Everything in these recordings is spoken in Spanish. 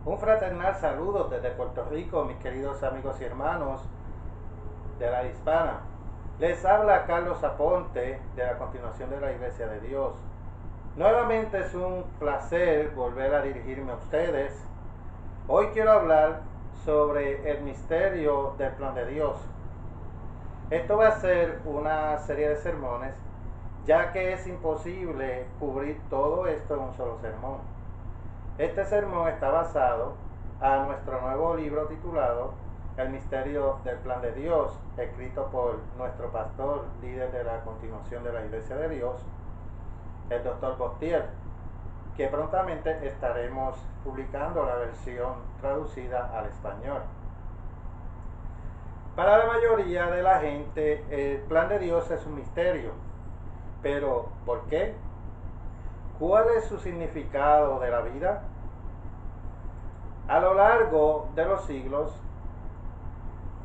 Un fraternal saludo desde Puerto Rico, mis queridos amigos y hermanos de la hispana. Les habla Carlos Aponte de la Continuación de la Iglesia de Dios. Nuevamente es un placer volver a dirigirme a ustedes. Hoy quiero hablar sobre el misterio del plan de Dios. Esto va a ser una serie de sermones, ya que es imposible cubrir todo esto en un solo sermón. Este sermón está basado a nuestro nuevo libro titulado El misterio del plan de Dios, escrito por nuestro pastor, líder de la Continuación de la Iglesia de Dios, el Dr. Bostier, que prontamente estaremos publicando la versión traducida al español. Para la mayoría de la gente, el plan de Dios es un misterio. Pero, ¿por qué? ¿Cuál es su significado de la vida? A lo largo de los siglos,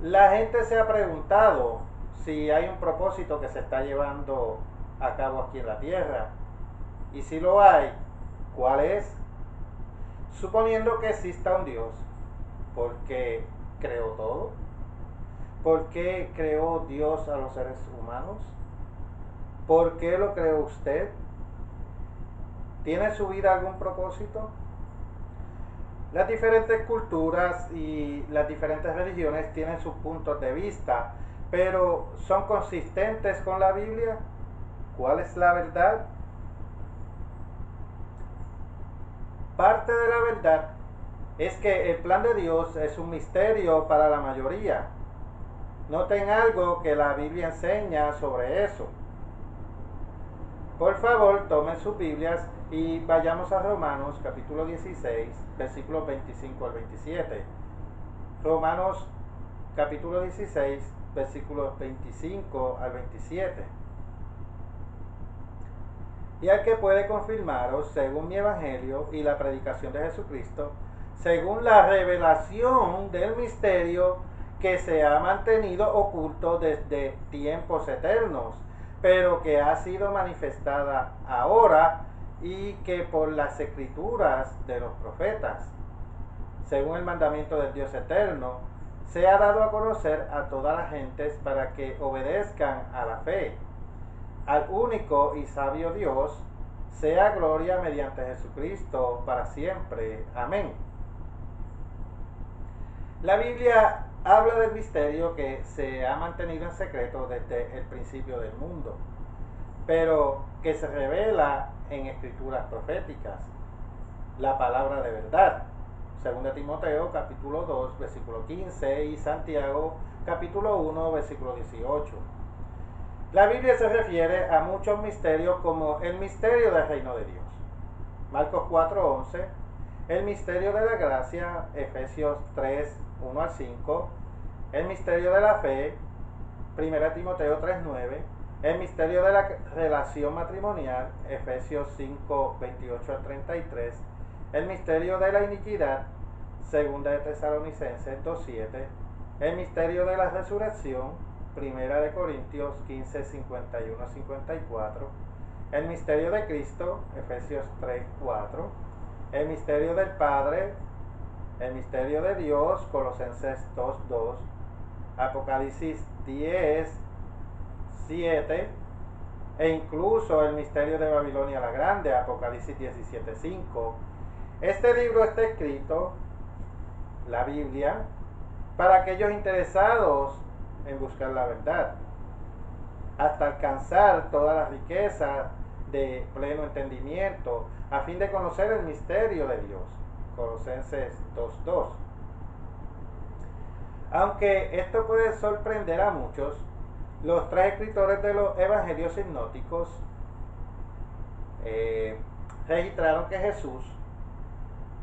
la gente se ha preguntado si hay un propósito que se está llevando a cabo aquí en la Tierra. Y si lo hay, ¿cuál es? Suponiendo que exista un Dios, ¿por qué creó todo? ¿Por qué creó Dios a los seres humanos? ¿Por qué lo creó usted? ¿Tiene su vida algún propósito? Las diferentes culturas y las diferentes religiones tienen sus puntos de vista, pero ¿son consistentes con la Biblia? ¿Cuál es la verdad? Parte de la verdad es que el plan de Dios es un misterio para la mayoría. Noten algo que la Biblia enseña sobre eso. Por favor, tomen sus Biblias y vayamos a Romanos capítulo 16, versículos 25 al 27. Romanos capítulo 16, versículos 25 al 27. Y al que puede confirmaros, según mi evangelio y la predicación de Jesucristo, según la revelación del misterio que se ha mantenido oculto desde tiempos eternos, pero que ha sido manifestada ahora y que por las escrituras de los profetas, según el mandamiento del Dios eterno, se ha dado a conocer a todas las gentes para que obedezcan a la fe. Al único y sabio Dios, sea gloria mediante Jesucristo para siempre. Amén. La Biblia habla del misterio que se ha mantenido en secreto desde el principio del mundo, pero que se revela en escrituras proféticas, la palabra de verdad. Según de Timoteo capítulo 2 versículo 15 y Santiago capítulo 1 versículo 18. La Biblia se refiere a muchos misterios como el misterio del reino de Dios, Marcos 4:11, el misterio de la gracia, Efesios 3:1 al 5, el misterio de la fe, 1 Timoteo 3:9, el misterio de la relación matrimonial, Efesios 5:28 al 33, el misterio de la iniquidad, 2 de Tesalonicenses 2:7, el misterio de la resurrección, 1 de Corintios 15:51-54, el misterio de Cristo, Efesios 3:4, el misterio del Padre, el misterio de Dios, Colosenses 2:2, Apocalipsis 10:7 e incluso el misterio de Babilonia la Grande, Apocalipsis 17:5. Este libro está escrito, la Biblia, para aquellos interesados en buscar la verdad, hasta alcanzar toda la riqueza de pleno entendimiento, a fin de conocer el misterio de Dios. Colosenses 2:2. Aunque esto puede sorprender a muchos, los tres escritores de los evangelios sinópticos registraron que Jesús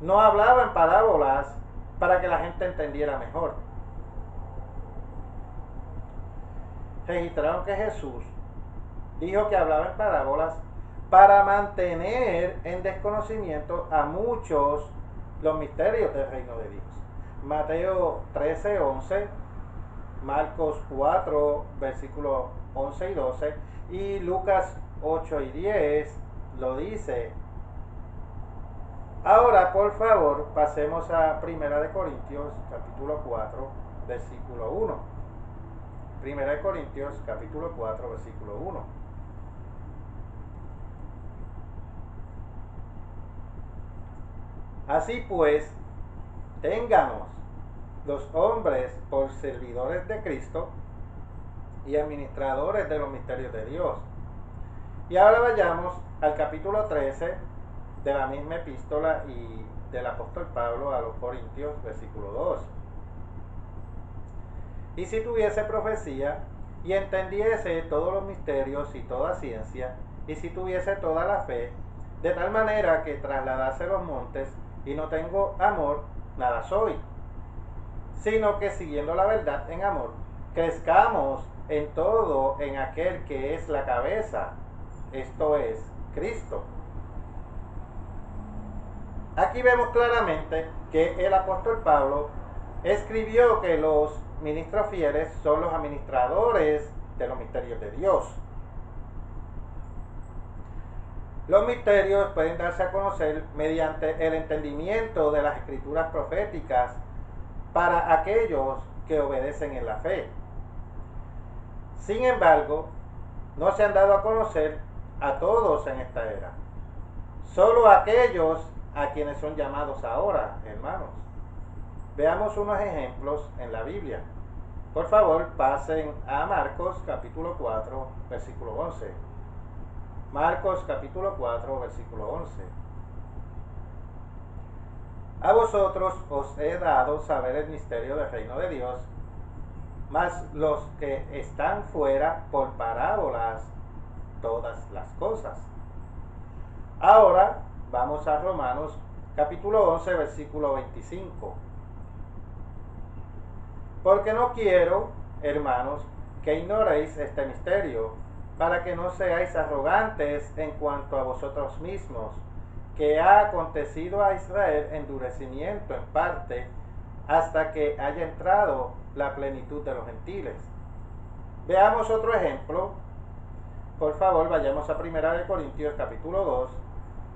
no hablaba en parábolas para que la gente entendiera mejor. Registraron que Jesús dijo que hablaba en parábolas para mantener en desconocimiento a muchos los misterios del reino de Dios. Mateo 13:11, Marcos 4, versículos 11 y 12, y Lucas 8 y 10 lo dice. Ahora, por favor, pasemos a Primera de Corintios, capítulo 4, versículo 1. Primera de Corintios, capítulo 4, versículo 1. Así pues, ténganos los hombres por servidores de Cristo y administradores de los misterios de Dios. Y ahora vayamos al capítulo 13 de la misma epístola y del apóstol Pablo a los Corintios, versículo 2. Y si tuviese profecía y entendiese todos los misterios y toda ciencia, y si tuviese toda la fe, de tal manera que trasladase los montes, y no tengo amor, nada soy. Sino que siguiendo la verdad en amor, crezcamos en todo en aquel que es la cabeza, esto es, Cristo. Aquí vemos claramente que el apóstol Pablo escribió que los ministros fieles son los administradores de los misterios de Dios. Los misterios pueden darse a conocer mediante el entendimiento de las escrituras proféticas para aquellos que obedecen en la fe. Sin embargo, no se han dado a conocer a todos en esta era, solo a aquellos a quienes son llamados ahora, hermanos. Veamos unos ejemplos en la Biblia. Por favor, pasen a Marcos capítulo 4, versículo 11. Marcos capítulo 4, versículo 11. A vosotros os he dado saber el misterio del reino de Dios, mas los que están fuera por parábolas todas las cosas. Ahora vamos a Romanos capítulo 11, versículo 25. Porque no quiero, hermanos, que ignoréis este misterio, para que no seáis arrogantes en cuanto a vosotros mismos, que ha acontecido a Israel endurecimiento en parte, hasta que haya entrado la plenitud de los gentiles. Veamos otro ejemplo. Por favor, vayamos a 1 Corintios capítulo 2,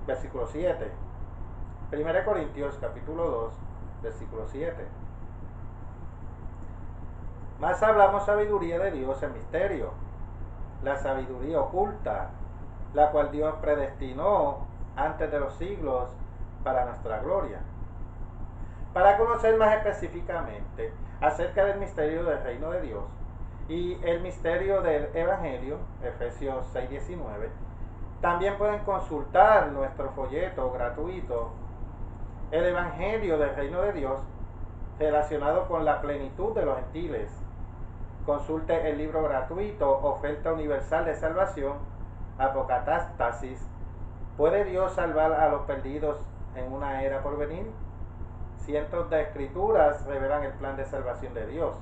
versículo 7. 1 Corintios capítulo 2, versículo 7. Más hablamos sabiduría de Dios en misterio, la sabiduría oculta, la cual Dios predestinó antes de los siglos para nuestra gloria. Para conocer más específicamente acerca del misterio del reino de Dios y el misterio del Evangelio, Efesios 6:19, también pueden consultar nuestro folleto gratuito, el Evangelio del reino de Dios, relacionado con la plenitud de los gentiles. Consulte el libro gratuito Oferta Universal de Salvación, Apocatástasis. ¿Puede Dios salvar a los perdidos en una era por venir? Cientos de escrituras revelan el plan de salvación de Dios.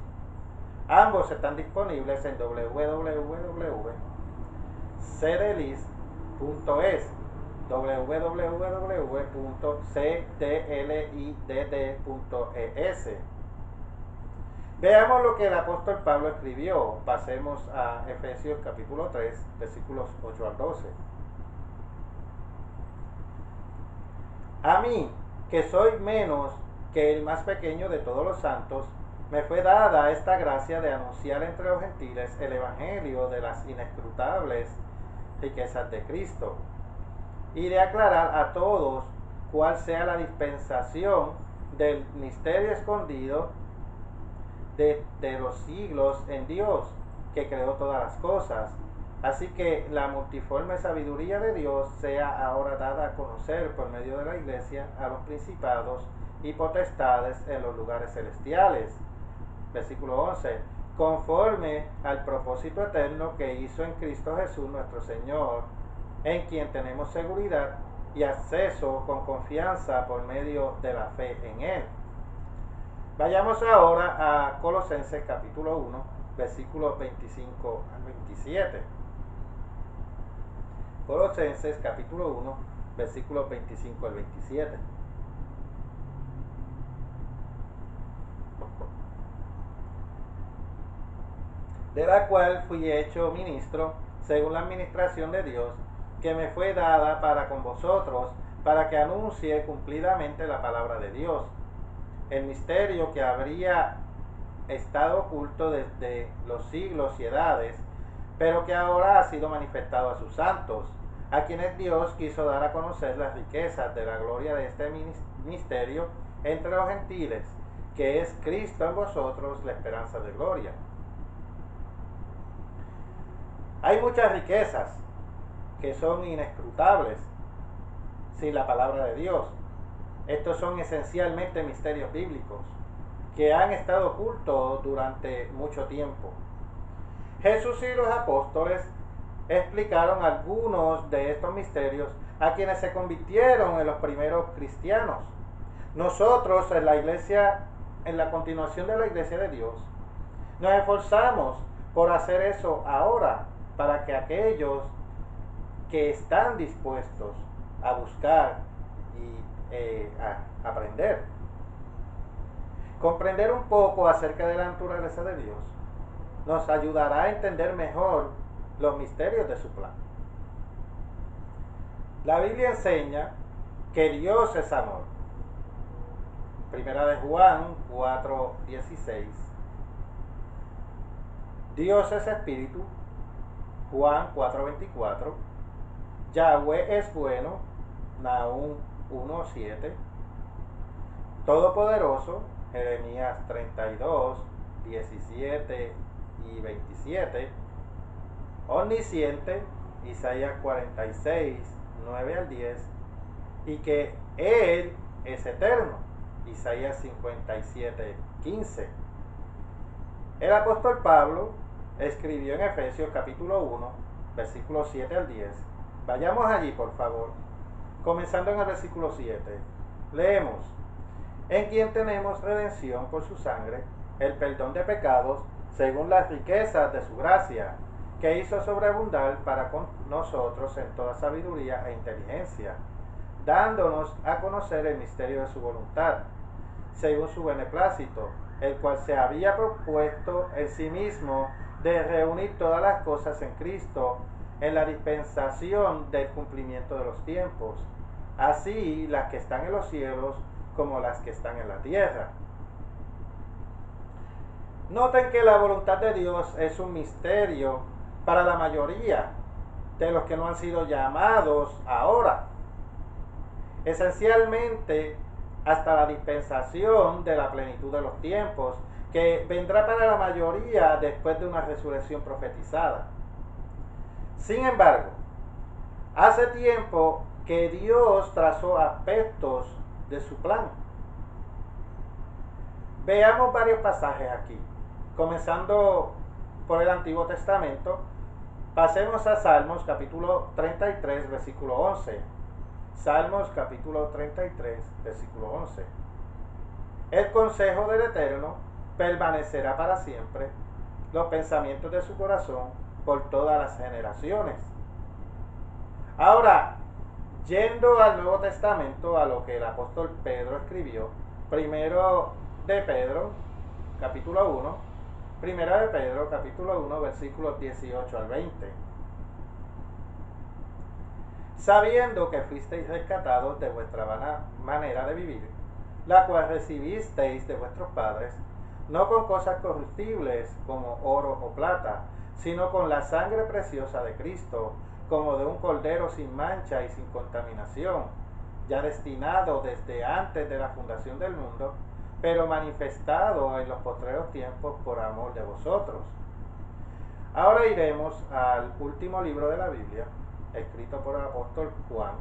Ambos están disponibles en www.cdlis.es, www.cdlidd.es. Veamos lo que el apóstol Pablo escribió. Pasemos a Efesios capítulo 3, versículos 8 al 12. A mí, que soy menos que el más pequeño de todos los santos, me fue dada esta gracia de anunciar entre los gentiles el evangelio de las inescrutables riquezas de Cristo, y de aclarar a todos cuál sea la dispensación del misterio escondido de los siglos en Dios, que creó todas las cosas. Así que la multiforme sabiduría de Dios sea ahora dada a conocer por medio de la iglesia a los principados y potestades en los lugares celestiales. Versículo 11. Conforme al propósito eterno que hizo en Cristo Jesús nuestro Señor, en quien tenemos seguridad y acceso con confianza por medio de la fe en Él. Vayamos ahora a Colosenses capítulo 1, versículos 25 al 27. Colosenses capítulo 1, versículos 25 al 27. De la cual fui hecho ministro según la administración de Dios, que me fue dada para con vosotros, para que anuncie cumplidamente la palabra de Dios, el misterio que habría estado oculto desde los siglos y edades, pero que ahora ha sido manifestado a sus santos, a quienes Dios quiso dar a conocer las riquezas de la gloria de este misterio entre los gentiles, que es Cristo en vosotros, la esperanza de gloria. Hay muchas riquezas que son inescrutables sin la palabra de Dios. Estos son esencialmente misterios bíblicos que han estado ocultos durante mucho tiempo. Jesús y los apóstoles explicaron algunos de estos misterios a quienes se convirtieron en los primeros cristianos. Nosotros en la iglesia, en la continuación de la iglesia de Dios, nos esforzamos por hacer eso ahora para que aquellos que están dispuestos a buscar y a aprender, comprender un poco acerca de la naturaleza de Dios, nos ayudará a entender mejor los misterios de su plan. La Biblia enseña que Dios es amor. Primera de Juan 4:16. Dios es espíritu. Juan 4:24. Yahweh es bueno. Nahum 1:7. Todopoderoso. Jeremías 32:17 y 27. Omnisciente. Isaías 46:9 al 10. Y que Él es eterno. Isaías 57:15. El apóstol Pablo escribió en Efesios capítulo 1, versículos 7 al 10. Vayamos allí, por favor. Comenzando en el versículo 7. Leemos: en quien tenemos redención por su sangre, el perdón de pecados, según las riquezas de su gracia, que hizo sobreabundar para con nosotros en toda sabiduría e inteligencia, dándonos a conocer el misterio de su voluntad, según su beneplácito, el cual se había propuesto en sí mismo de reunir todas las cosas en Cristo, en la dispensación del cumplimiento de los tiempos, así las que están en los cielos como las que están en la tierra. Noten que la voluntad de Dios es un misterio para la mayoría de los que no han sido llamados ahora. Esencialmente, hasta la dispensación de la plenitud de los tiempos, que vendrá para la mayoría después de una resurrección profetizada. Sin embargo, hace tiempo que Dios trazó aspectos de su plan. Veamos varios pasajes aquí, comenzando por el Antiguo Testamento. Pasemos a Salmos capítulo 33, versículo 11. Salmos capítulo 33, versículo 11. El consejo del Eterno permanecerá para siempre, los pensamientos de su corazón por todas las generaciones. Ahora, yendo al Nuevo Testamento, a lo que el apóstol Pedro escribió, primero de Pedro, capítulo 1, primera de Pedro, capítulo 1, versículos 18 al 20. Sabiendo que fuisteis rescatados de vuestra vana manera de vivir, la cual recibisteis de vuestros padres, no con cosas corruptibles como oro o plata, sino con la sangre preciosa de Cristo, como de un cordero sin mancha y sin contaminación, ya destinado desde antes de la fundación del mundo, pero manifestado en los postreros tiempos por amor de vosotros. Ahora iremos al último libro de la Biblia, escrito por el apóstol Juan,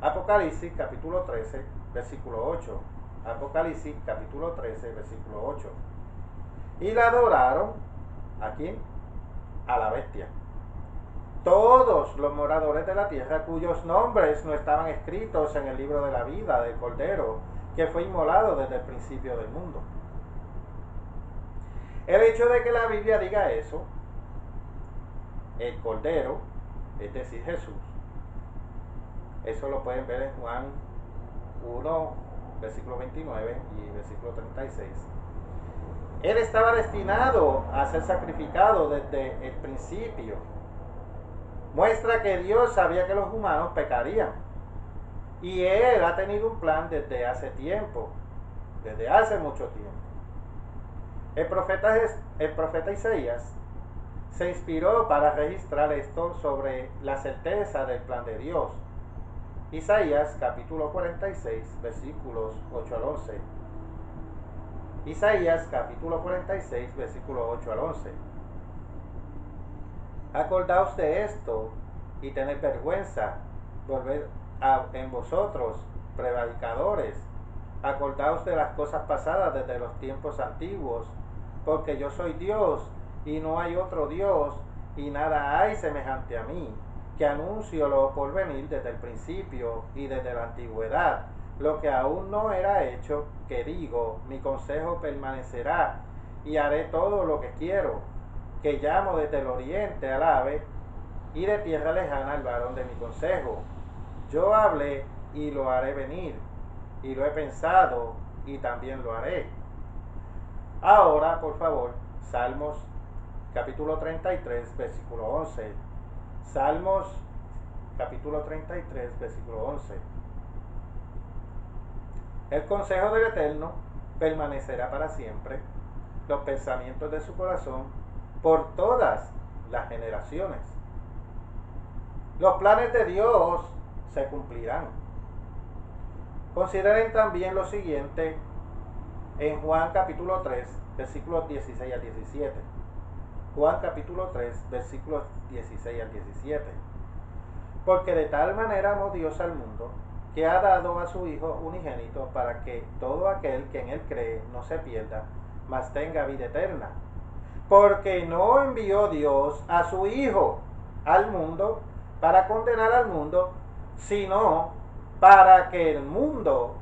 Apocalipsis capítulo 13, versículo 8. Apocalipsis capítulo 13, versículo 8. Y la adoraron, ¿a quién? A la bestia. Todos los moradores de la tierra cuyos nombres no estaban escritos en el libro de la vida del Cordero, que fue inmolado desde el principio del mundo. El hecho de que la Biblia diga eso, el Cordero, es decir, Jesús, eso lo pueden ver en Juan 1, versículo 29 y versículo 36. Él estaba destinado a ser sacrificado desde el principio. Muestra que Dios sabía que los humanos pecarían. Y Él ha tenido un plan desde hace tiempo, desde hace mucho tiempo. El profeta Isaías se inspiró para registrar esto sobre la certeza del plan de Dios. Isaías capítulo 46, versículos 8 al 11. Isaías capítulo 46, versículos 8 al 11. Acordaos de esto y tened vergüenza, volved en vosotros, prevaricadores, acordaos de las cosas pasadas desde los tiempos antiguos, porque yo soy Dios y no hay otro Dios, y nada hay semejante a mí, que anuncio lo por venir desde el principio y desde la antigüedad, lo que aún no era hecho, que digo, mi consejo permanecerá, y haré todo lo que quiero, que llamo desde el oriente al ave, y de tierra lejana al varón de mi consejo. Yo hablé y lo haré venir, y lo he pensado y también lo haré. Ahora, por favor, Salmos capítulo 33, versículo 11. Salmos capítulo 33, versículo 11. El consejo del Eterno permanecerá para siempre, los pensamientos de su corazón por todas las generaciones. Los planes de Dios se cumplirán. Consideren también lo siguiente en Juan capítulo 3, versículos 16 al 17. Juan capítulo 3, versículos 16 al 17. Porque de tal manera amó Dios al mundo, que ha dado a su Hijo unigénito, para que todo aquel que en él cree no se pierda, mas tenga vida eterna. Porque no envió Dios a su Hijo al mundo para condenar al mundo, sino para que el mundo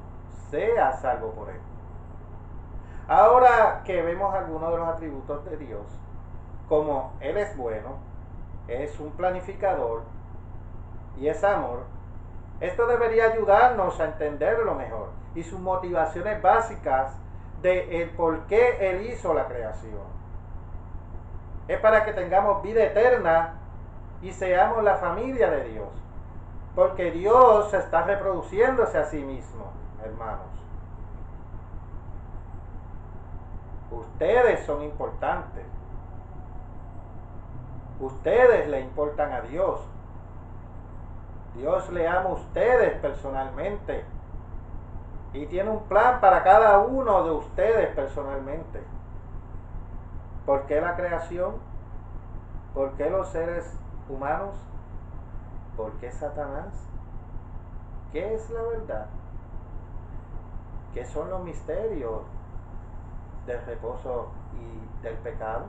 sea salvo por él. Ahora que vemos algunos de los atributos de Dios, como Él es bueno, es un planificador y es amor, esto debería ayudarnos a entenderlo mejor y sus motivaciones básicas de el por qué Él hizo la creación. Es para que tengamos vida eterna y seamos la familia de Dios, porque Dios está reproduciéndose a sí mismo, hermanos. Ustedes son importantes. Ustedes le importan a Dios. Dios le ama a ustedes personalmente y tiene un plan para cada uno de ustedes personalmente. ¿Por qué la creación? ¿Por qué los seres humanos? ¿Por qué Satanás? ¿Qué es la verdad? ¿Qué son los misterios del reposo y del pecado?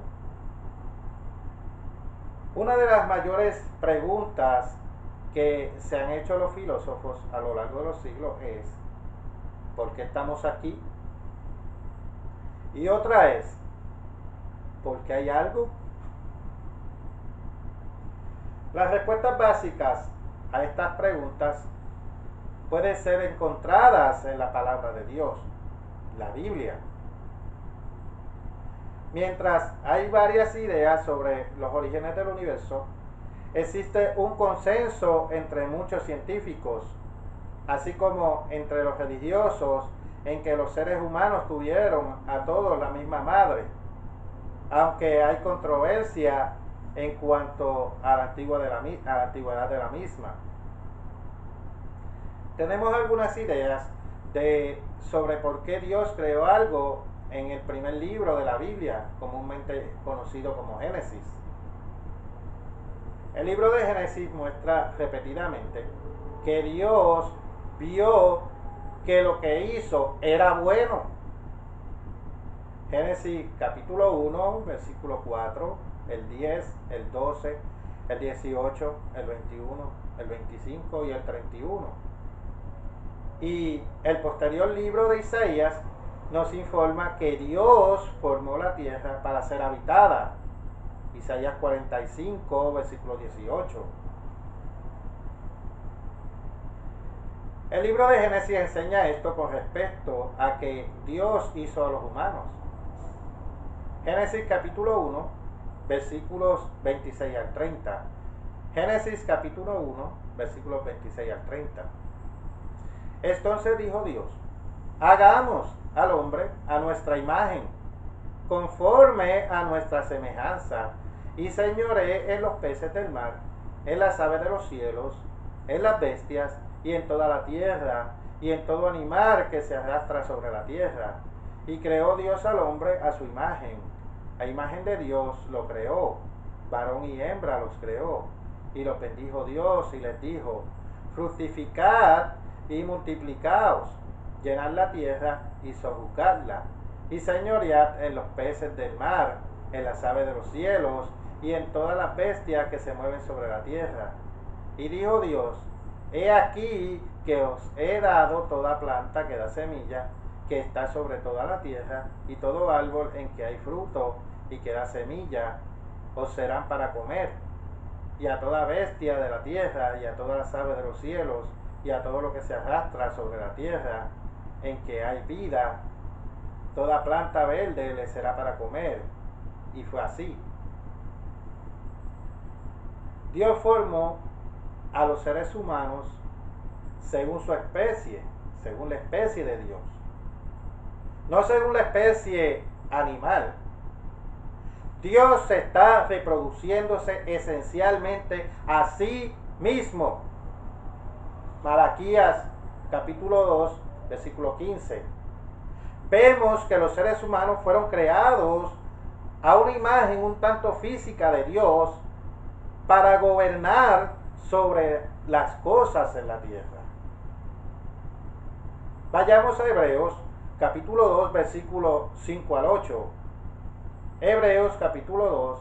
Una de las mayores preguntas que se han hecho los filósofos a lo largo de los siglos es: ¿por qué estamos aquí? Y otra es: ¿por qué hay algo? Las respuestas básicas a estas preguntas pueden ser encontradas en la palabra de Dios, la Biblia. Mientras hay varias ideas sobre los orígenes del universo, existe un consenso entre muchos científicos, así como entre los religiosos, en que los seres humanos tuvieron a todos la misma madre, aunque hay controversia en cuanto a la antigüedad de la misma. Tenemos algunas ideas sobre por qué Dios creó algo en el primer libro de la Biblia, comúnmente conocido como Génesis. El libro de Génesis muestra repetidamente que Dios vio que lo que hizo era bueno. Génesis capítulo 1, versículo 4, el 10, el 12, el 18, el 21, el 25 y el 31. Y el posterior libro de Isaías nos informa que Dios formó la tierra para ser habitada. Isaías 45, versículo 18. El libro de Génesis enseña esto con respecto a que Dios hizo a los humanos. Génesis capítulo 1, versículos 26 al 30. Génesis capítulo 1, versículos 26 al 30. Entonces dijo Dios: hagamos al hombre a nuestra imagen, conforme a nuestra semejanza, y señoree en los peces del mar, en las aves de los cielos, en las bestias, y en toda la tierra, y en todo animal que se arrastra sobre la tierra. Y creó Dios al hombre a su imagen. A imagen de Dios lo creó, varón y hembra los creó. Y los bendijo Dios y les dijo: fructificad y multiplicaos, llenad la tierra y sojuzgadla, y señoread en los peces del mar, en las aves de los cielos, y en todas las bestias que se mueven sobre la tierra. Y dijo Dios: he aquí que os he dado toda planta que da semilla, que está sobre toda la tierra, y todo árbol en que hay fruto y que da semilla, os serán para comer. Y a toda bestia de la tierra, y a todas las aves de los cielos, y a todo lo que se arrastra sobre la tierra, en que hay vida, toda planta verde le será para comer. Y fue así. Dios formó a los seres humanos según su especie, según la especie de Dios, no según la especie animal. Dios está reproduciéndose esencialmente a sí mismo. Malaquías capítulo 2, versículo 15. Vemos que los seres humanos fueron creados a una imagen un tanto física de Dios para gobernar sobre las cosas en la tierra. Vayamos a Hebreos capítulo 2, versículo 5 al 8. Hebreos capítulo 2,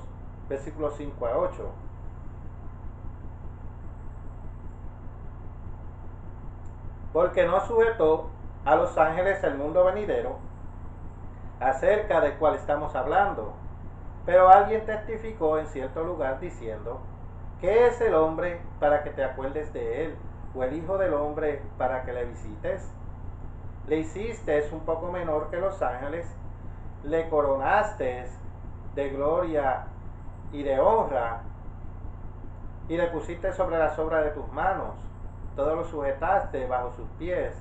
versículo 5 al 8. Porque no sujetó a los ángeles el mundo venidero, acerca del cual estamos hablando. Pero alguien testificó en cierto lugar diciendo: ¿qué es el hombre para que te acuerdes de él? ¿O el hijo del hombre para que le visites? Le hiciste un poco menor que los ángeles, le coronaste de gloria y de honra, y le pusiste sobre las obras de tus manos, todo lo sujetaste bajo sus pies,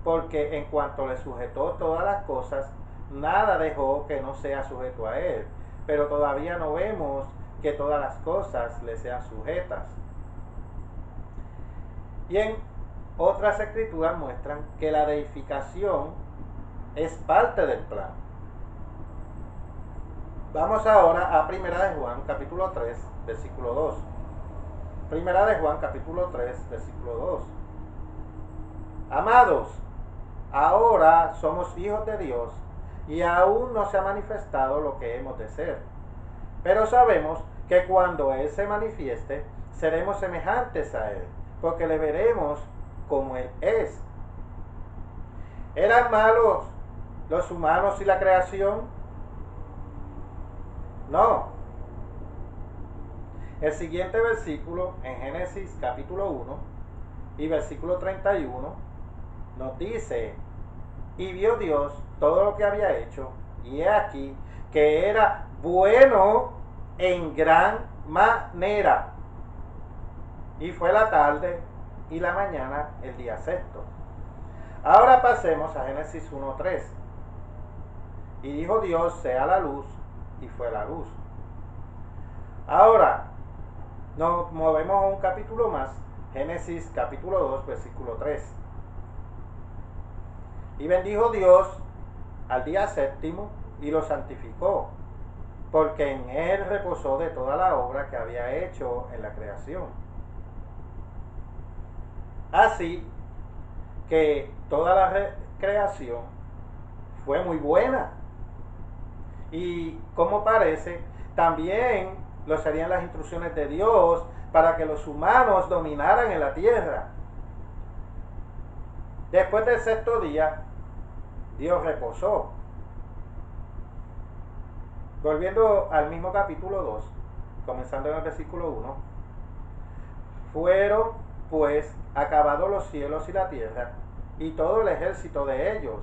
porque en cuanto le sujetó todas las cosas, nada dejó que no sea sujeto a él. Pero todavía no vemos que todas las cosas le sean sujetas. Y en otras escrituras muestran que la deificación es parte del plan. Vamos ahora a 1 de Juan capítulo 3, versículo 2. 1 de Juan capítulo 3, versículo 2. Amados, ahora somos hijos de Dios, y aún no se ha manifestado lo que hemos de ser. Pero sabemos que cuando Él se manifieste, seremos semejantes a Él, porque le veremos como Él es. ¿Eran malos los humanos y la creación? No. El siguiente versículo en Génesis capítulo 1 y versículo 31 nos dice: y vio Dios todo lo que había hecho, y he aquí que era bueno en gran manera. Y fue la tarde y la mañana el día sexto. Ahora pasemos a Génesis 1:3. Y dijo Dios: sea la luz, y fue la luz. Ahora nos movemos a un capítulo más, Génesis capítulo 2, versículo 3. Y bendijo Dios al día séptimo y lo santificó, porque en él reposó de toda la obra que había hecho en la creación. Así que toda la creación fue muy buena. Y como parece, también lo serían las instrucciones de Dios para que los humanos dominaran en la tierra. Después del sexto día, Dios reposó. Volviendo al mismo capítulo 2, comenzando en el versículo 1. Fueron pues acabados los cielos y la tierra, y todo el ejército de ellos.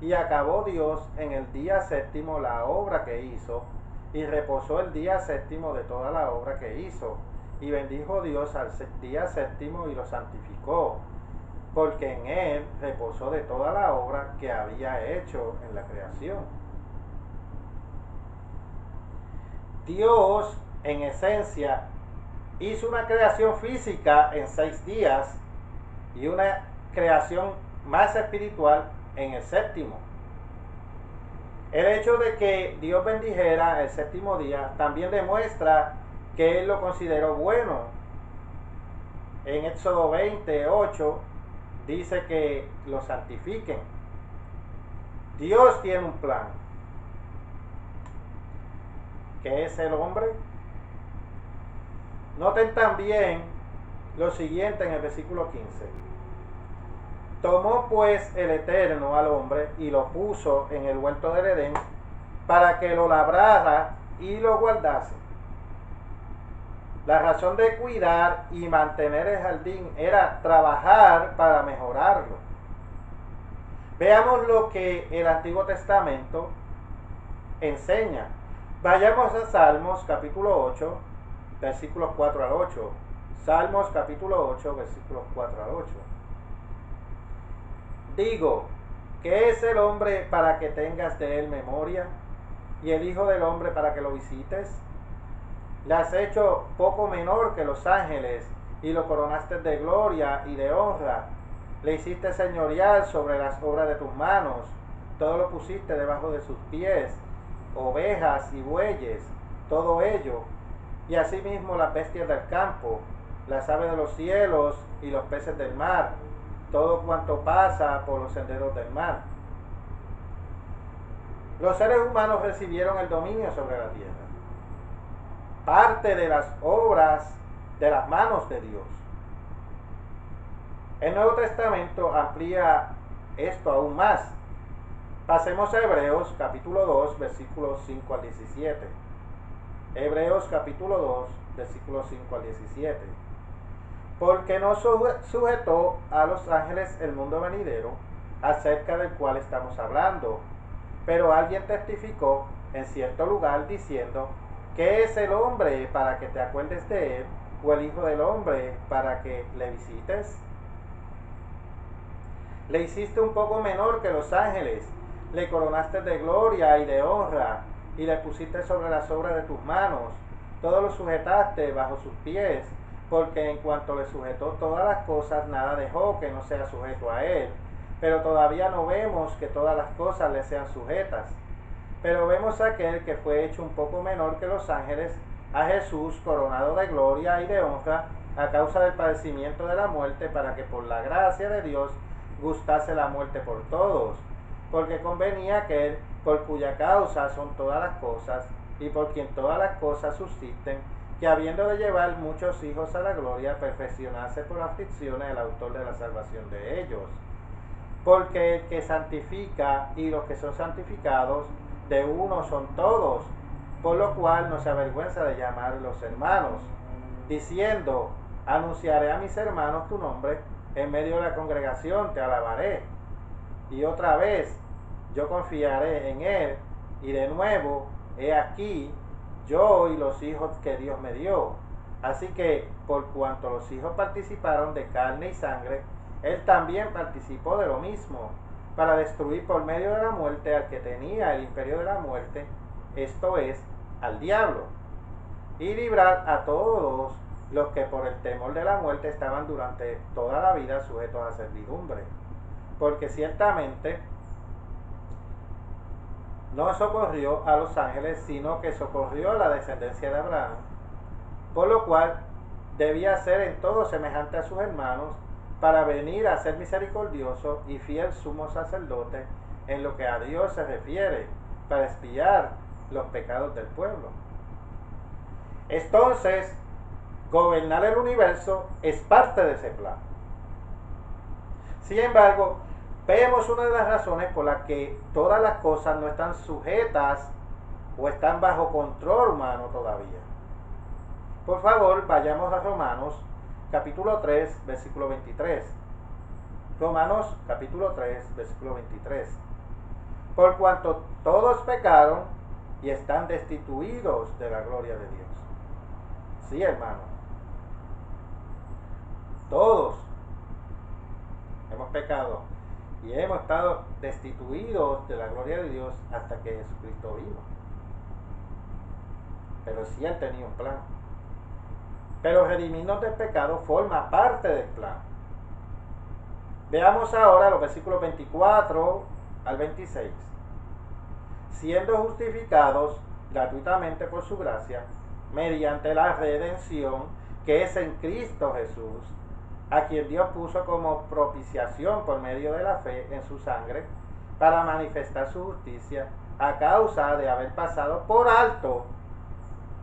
Y acabó Dios en el día séptimo la obra que hizo, y reposó el día séptimo de toda la obra que hizo. Y bendijo Dios al día séptimo y lo santificó, porque en él reposó de toda la obra que había hecho en la creación. Dios, en esencia, hizo una creación física en 6 días y una creación más espiritual en el séptimo. El hecho de que Dios bendijera el séptimo día también demuestra que Él lo consideró bueno. En Éxodo 28 dice que lo santifiquen. Dios tiene un plan. ¿Qué es el hombre? Noten también lo siguiente en el versículo 15. Tomó pues el Eterno al hombre y lo puso en el huerto del Edén para que lo labrara y lo guardase. La razón de cuidar y mantener el jardín era trabajar para mejorarlo. Veamos lo que el Antiguo Testamento enseña. Vayamos a Salmos capítulo 8, versículos 4 al 8. Salmos capítulo 8, versículos 4 al 8. Digo, ¿qué es el hombre para que tengas de él memoria? ¿Y el hijo del hombre para que lo visites? Le has hecho poco menor que los ángeles y lo coronaste de gloria y de honra. Le hiciste señorial sobre las obras de tus manos. Todo lo pusiste debajo de sus pies, ovejas y bueyes, todo ello. Y asimismo las bestias del campo, las aves de los cielos y los peces del mar, todo cuanto pasa por los senderos del mar. Los seres humanos recibieron el dominio sobre la tierra. Parte de las obras de las manos de Dios. El Nuevo Testamento amplía esto aún más. Pasemos a Hebreos capítulo 2, versículos 5 al 17. Hebreos capítulo 2, versículos 5 al 17. Porque no sujetó a los ángeles el mundo venidero, acerca del cual estamos hablando. Pero alguien testificó en cierto lugar diciendo, ¿qué es el hombre para que te acuerdes de él? ¿O el hijo del hombre para que le visites? Le hiciste un poco menor que los ángeles, le coronaste de gloria y de honra, y le pusiste sobre las obras de tus manos. Todo lo sujetaste bajo sus pies, porque en cuanto le sujetó todas las cosas, nada dejó que no sea sujeto a él. Pero todavía no vemos que todas las cosas le sean sujetas. Pero vemos a aquel que fue hecho un poco menor que los ángeles, a Jesús coronado de gloria y de honra, a causa del padecimiento de la muerte, para que por la gracia de Dios gustase la muerte por todos, porque convenía que él, por cuya causa son todas las cosas, y por quien todas las cosas subsisten, que habiendo de llevar muchos hijos a la gloria, perfeccionase por aflicciones el autor de la salvación de ellos. Porque el que santifica y los que son santificados, de uno son todos, por lo cual no se avergüenza de llamarlos hermanos, diciendo, anunciaré a mis hermanos tu nombre, en medio de la congregación te alabaré. Y otra vez, yo confiaré en él, y de nuevo, he aquí, yo y los hijos que Dios me dio. Así que, por cuanto los hijos participaron de carne y sangre, él también participó de lo mismo, para destruir por medio de la muerte al que tenía el imperio de la muerte, esto es, al diablo, y librar a todos los que por el temor de la muerte estaban durante toda la vida sujetos a servidumbre. Porque ciertamente no socorrió a los ángeles, sino que socorrió a la descendencia de Abraham, por lo cual debía ser en todo semejante a sus hermanos, para venir a ser misericordioso y fiel sumo sacerdote en lo que a Dios se refiere, para expiar los pecados del pueblo. Entonces, gobernar el universo es parte de ese plan. Sin embargo, vemos una de las razones por las que todas las cosas no están sujetas o están bajo control humano todavía. Por favor, vayamos a Romanos capítulo 3, versículo 23. Romanos capítulo 3, versículo 23. Por cuanto todos pecaron y están destituidos de la gloria de Dios. Sí, hermano. Todos. hemos pecado y hemos estado destituidos de la gloria de Dios hasta que Jesucristo vino. Pero sí Él tenía un plan. Pero redimirnos del pecado forma parte del plan. Veamos ahora los versículos 24 al 26. Siendo justificados gratuitamente por su gracia, mediante la redención que es en Cristo Jesús, a quien Dios puso como propiciación por medio de la fe en su sangre, para manifestar su justicia, a causa de haber pasado por alto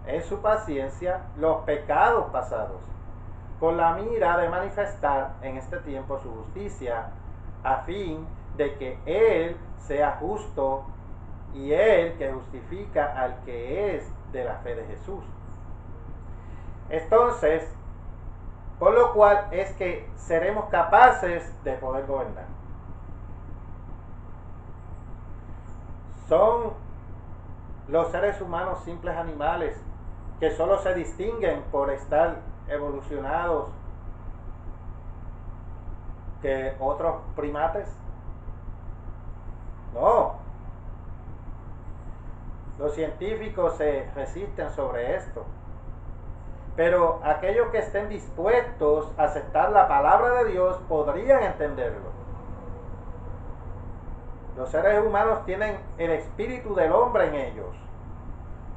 en su paciencia los pecados pasados, con la mira de manifestar en este tiempo su justicia, a fin de que Él sea justo y Él que justifica al que es de la fe de Jesús. Entonces, por lo cual es que seremos capaces de poder gobernar. Son los seres humanos simples animales que solo se distinguen por estar evolucionados que otros primates. No. Los científicos se resisten sobre esto. Pero aquellos que estén dispuestos a aceptar la palabra de Dios podrían entenderlo. Los seres humanos tienen el espíritu del hombre en ellos,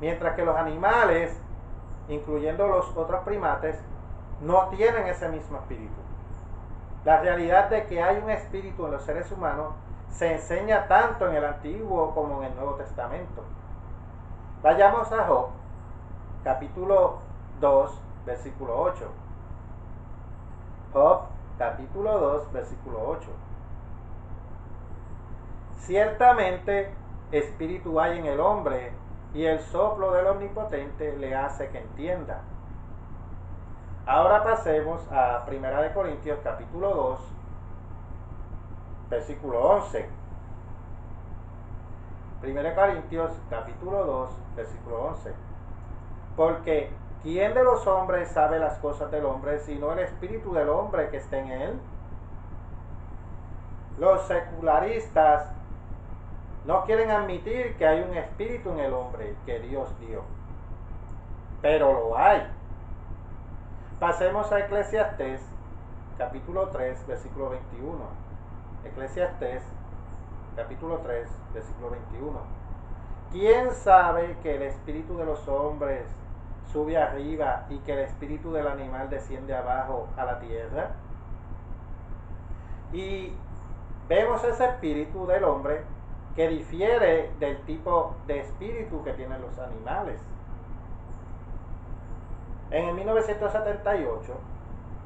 mientras que los animales, incluyendo los otros primates, no tienen ese mismo espíritu. La realidad de que hay un espíritu en los seres humanos se enseña tanto en el Antiguo como en el Nuevo Testamento. Vayamos a Job, capítulo 2, versículo 8. Job, capítulo 2, versículo 8. Ciertamente, espíritu hay en el hombre, y el soplo del Omnipotente le hace que entienda. Ahora pasemos a 1 Corintios, capítulo 2, versículo 11. 1 Corintios, capítulo 2, versículo 11. Porque ¿quién de los hombres sabe las cosas del hombre, sino el espíritu del hombre que está en él? Los secularistas no quieren admitir que hay un espíritu en el hombre que Dios dio, pero lo hay. Pasemos a Eclesiastés, capítulo 3, versículo 21. Eclesiastés, capítulo 3, versículo 21. ¿Quién sabe que el espíritu de los hombres sube arriba y que el espíritu del animal desciende abajo a la tierra? Y vemos ese espíritu del hombre que difiere del tipo de espíritu que tienen los animales. En el 1978,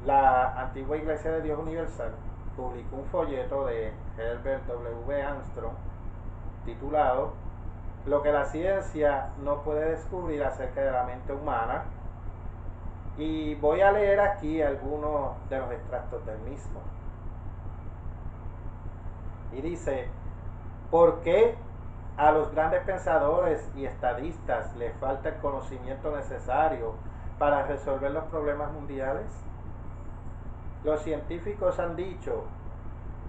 la Antigua Iglesia de Dios Universal publicó un folleto de Herbert W. Armstrong titulado "Lo que la ciencia no puede descubrir acerca de la mente humana", y voy a leer aquí algunos de los extractos del mismo. Y dice: ¿por qué a los grandes pensadores y estadistas les falta el conocimiento necesario para resolver los problemas mundiales? Los científicos han dicho: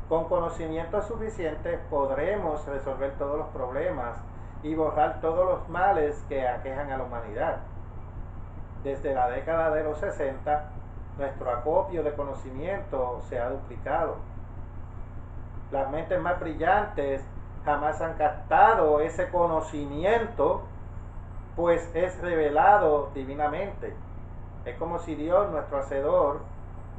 con conocimiento suficiente podremos resolver todos los problemas y borrar todos los males que aquejan a la humanidad. Desde la década de los 60, nuestro acopio de conocimiento se ha duplicado. Las mentes más brillantes jamás han captado ese conocimiento, pues es revelado divinamente. Es como si Dios, nuestro Hacedor,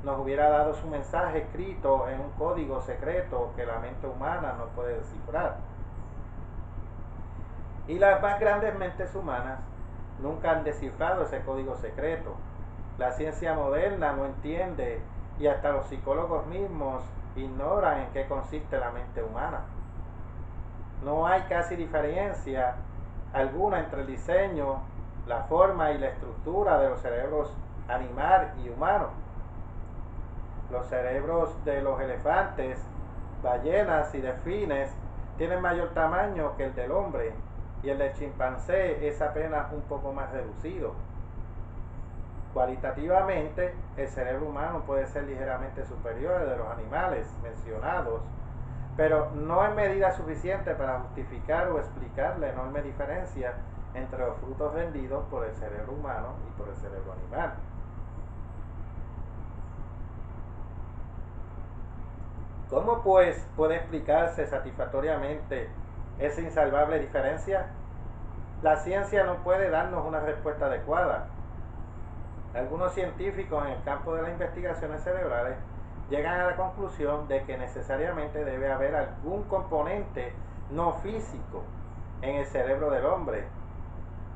nos hubiera dado su mensaje escrito en un código secreto que la mente humana no puede descifrar. Y las más grandes mentes humanas nunca han descifrado ese código secreto. La ciencia moderna no entiende, y hasta los psicólogos mismos ignoran en qué consiste la mente humana. No hay casi diferencia alguna entre el diseño, la forma y la estructura de los cerebros animal y humano. Los cerebros de los elefantes, ballenas y delfines tienen mayor tamaño que el del hombre, y el del chimpancé es apenas un poco más reducido. Cualitativamente, el cerebro humano puede ser ligeramente superior al de los animales mencionados, pero no es medida suficiente para justificar o explicar la enorme diferencia entre los frutos vendidos por el cerebro humano y por el cerebro animal. ¿Cómo pues puede explicarse satisfactoriamente esa insalvable diferencia? La ciencia no puede darnos una respuesta adecuada. Algunos científicos en el campo de las investigaciones cerebrales llegan a la conclusión de que necesariamente debe haber algún componente no físico en el cerebro del hombre,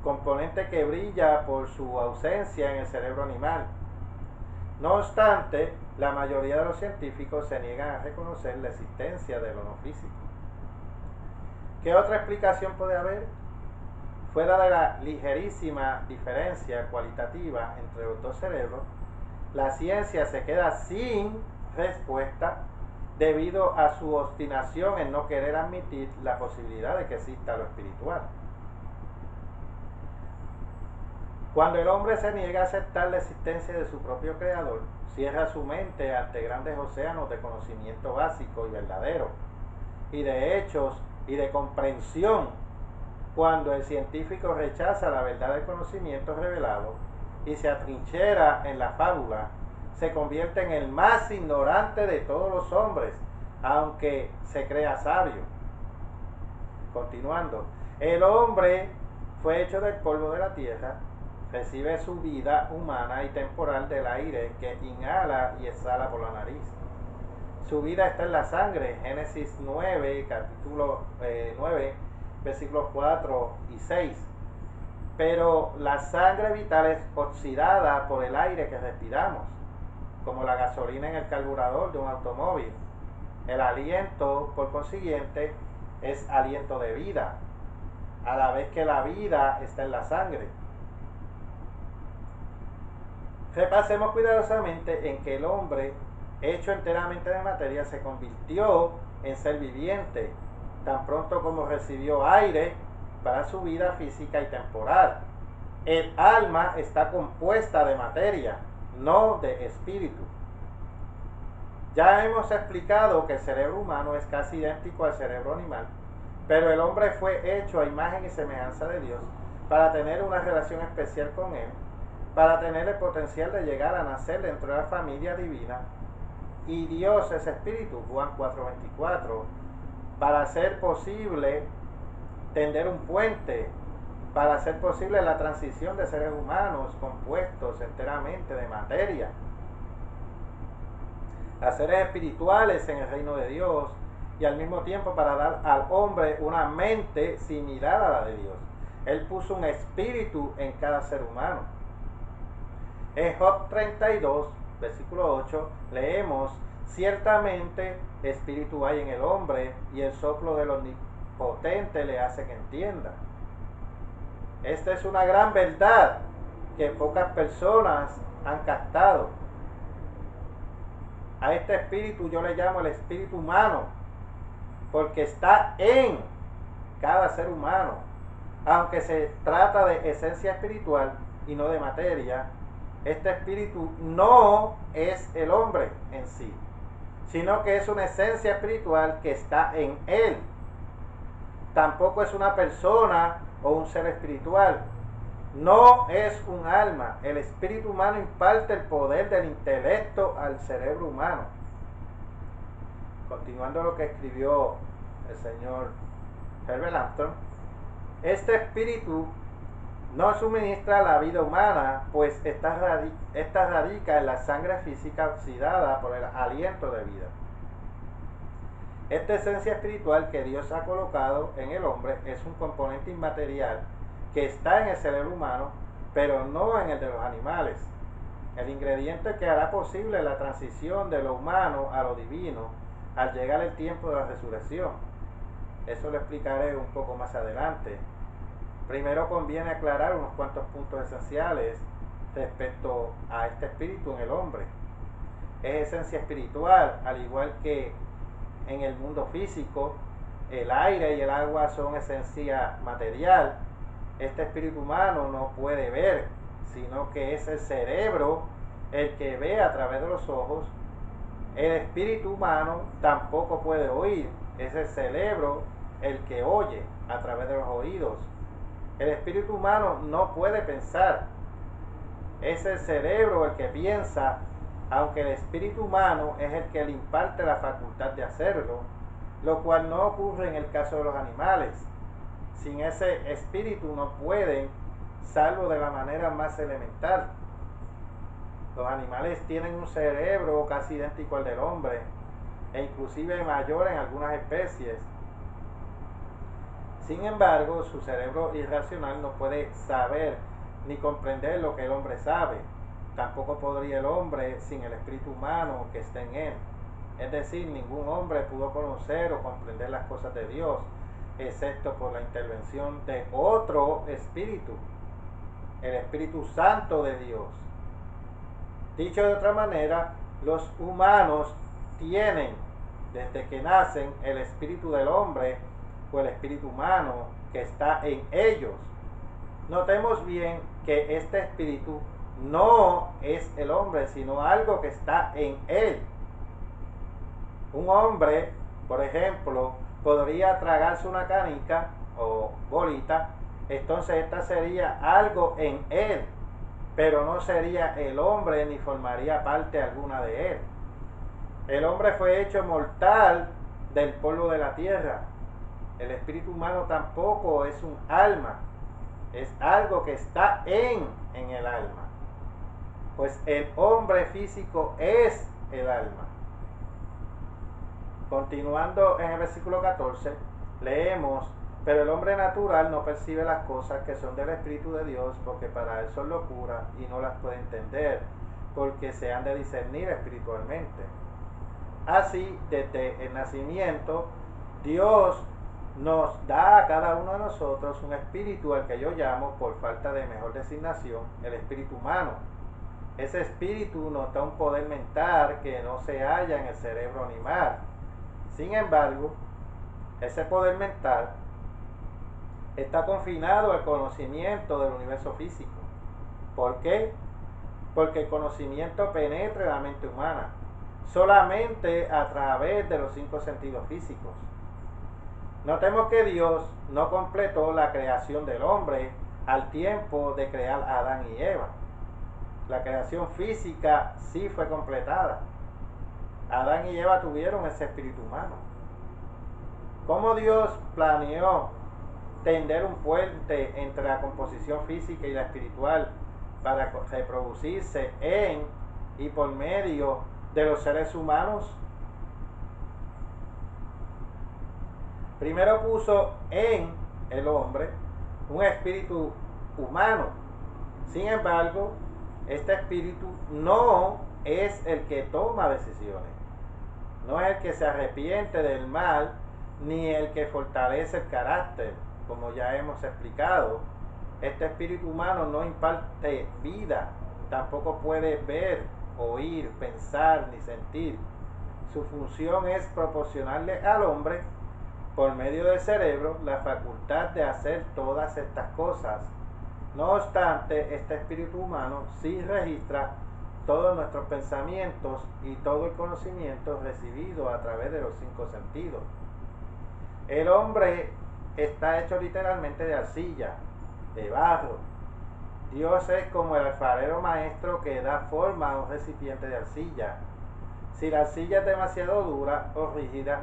componente que brilla por su ausencia en el cerebro animal. No obstante, la mayoría de los científicos se niegan a reconocer la existencia de lo no físico. ¿Qué otra explicación puede haber? Fuera de la ligerísima diferencia cualitativa entre los dos cerebros, la ciencia se queda sin respuesta debido a su obstinación en no querer admitir la posibilidad de que exista lo espiritual. Cuando el hombre se niega a aceptar la existencia de su propio creador, cierra su mente ante grandes océanos de conocimiento básico y verdadero, y de hechos y de comprensión. Cuando el científico rechaza la verdad del conocimiento revelado y se atrinchera en la fábula, se convierte en el más ignorante de todos los hombres, aunque se crea sabio. Continuando, el hombre fue hecho del polvo de la tierra, recibe su vida humana y temporal del aire que inhala y exhala por la nariz. Su vida está en la sangre, Génesis 9, capítulo 9, versículos 4 y 6. Pero la sangre vital es oxidada por el aire que respiramos, como la gasolina en el carburador de un automóvil. El aliento, por consiguiente, es aliento de vida, a la vez que la vida está en la sangre. Repasemos cuidadosamente en que el hombre, hecho enteramente de materia, se convirtió en ser viviente, tan pronto como recibió aire para su vida física y temporal. El alma está compuesta de materia, no de espíritu. Ya hemos explicado que el cerebro humano es casi idéntico al cerebro animal, pero el hombre fue hecho a imagen y semejanza de Dios para tener una relación especial con Él, para tener el potencial de llegar a nacer dentro de la familia divina. Y Dios es espíritu, Juan 4:24, para hacer posible tender un puente, para hacer posible la transición de seres humanos compuestos enteramente de materia a seres espirituales en el reino de Dios, y al mismo tiempo para dar al hombre una mente similar a la de Dios. Él puso un espíritu en cada ser humano. En Job 32, versículo 8, leemos: ciertamente espíritu hay en el hombre, y el soplo del omnipotente le hace que entienda. Esta es una gran verdad que pocas personas han captado. A este espíritu yo le llamo el espíritu humano, porque está en cada ser humano. Aunque se trata de esencia espiritual y no de materia, este espíritu no es el hombre en sí, sino que es una esencia espiritual que está en él. Tampoco es una persona o un ser espiritual. No es un alma. El espíritu humano imparte el poder del intelecto al cerebro humano. Continuando lo que escribió el señor Herbert Armstrong, este espíritu no suministra la vida humana, pues esta radica en la sangre física oxidada por el aliento de vida. Esta esencia espiritual que Dios ha colocado en el hombre es un componente inmaterial que está en el cerebro humano, pero no en el de los animales. El ingrediente que hará posible la transición de lo humano a lo divino al llegar el tiempo de la resurrección. Eso lo explicaré un poco más adelante. Primero conviene aclarar unos cuantos puntos esenciales respecto a este espíritu en el hombre. Es esencia espiritual, al igual que en el mundo físico, el aire y el agua son esencia material. Este espíritu humano no puede ver, sino que es el cerebro el que ve a través de los ojos. El espíritu humano tampoco puede oír, es el cerebro el que oye a través de los oídos. El espíritu humano no puede pensar, es el cerebro el que piensa, aunque el espíritu humano es el que le imparte la facultad de hacerlo, lo cual no ocurre en el caso de los animales. Sin ese espíritu no pueden, salvo de la manera más elemental. Los animales tienen un cerebro casi idéntico al del hombre, e inclusive mayor en algunas especies. Sin embargo, su cerebro irracional no puede saber ni comprender lo que el hombre sabe. Tampoco podría el hombre sin el espíritu humano que está en él. Es decir, ningún hombre pudo conocer o comprender las cosas de Dios, excepto por la intervención de otro espíritu, el Espíritu Santo de Dios. Dicho de otra manera, los humanos tienen, desde que nacen, el espíritu del hombre o el espíritu humano que está en ellos. Notemos bien que este espíritu no es el hombre, sino algo que está en él. Un hombre, por ejemplo, podría tragarse una canica o bolita, entonces esta sería algo en él, pero no sería el hombre ni formaría parte alguna de él. El hombre fue hecho mortal del polvo de la tierra. El espíritu humano tampoco es un alma, es algo que está en el alma. Pues el hombre físico es el alma. Continuando en el versículo 14, leemos: pero el hombre natural no percibe las cosas que son del Espíritu de Dios, porque para él son locura y no las puede entender, porque se han de discernir espiritualmente. Así, desde el nacimiento, Dios nos da a cada uno de nosotros un espíritu al que yo llamo, por falta de mejor designación, el espíritu humano. Ese espíritu nos da un poder mental que no se halla en el cerebro animal. Sin embargo, ese poder mental está confinado al conocimiento del universo físico. ¿Por qué? Porque el conocimiento penetra en la mente humana solamente a través de los 5 sentidos físicos. Notemos que Dios no completó la creación del hombre al tiempo de crear a Adán y Eva. La creación física sí fue completada. Adán y Eva tuvieron ese espíritu humano. ¿Cómo Dios planeó tender un puente entre la composición física y la espiritual para reproducirse en y por medio de los seres humanos? Primero puso en el hombre un espíritu humano. Sin embargo, este espíritu no es el que toma decisiones, no es el que se arrepiente del mal, ni el que fortalece el carácter, como ya hemos explicado. Este espíritu humano no imparte vida, tampoco puede ver, oír, pensar ni sentir. Su función es proporcionarle al hombre, por medio del cerebro, la facultad de hacer todas estas cosas. No obstante, este espíritu humano sí registra todos nuestros pensamientos y todo el conocimiento recibido a través de los 5 sentidos. El hombre está hecho literalmente de arcilla, de barro. Dios es como el alfarero maestro que da forma a un recipiente de arcilla. Si la arcilla es demasiado dura o rígida,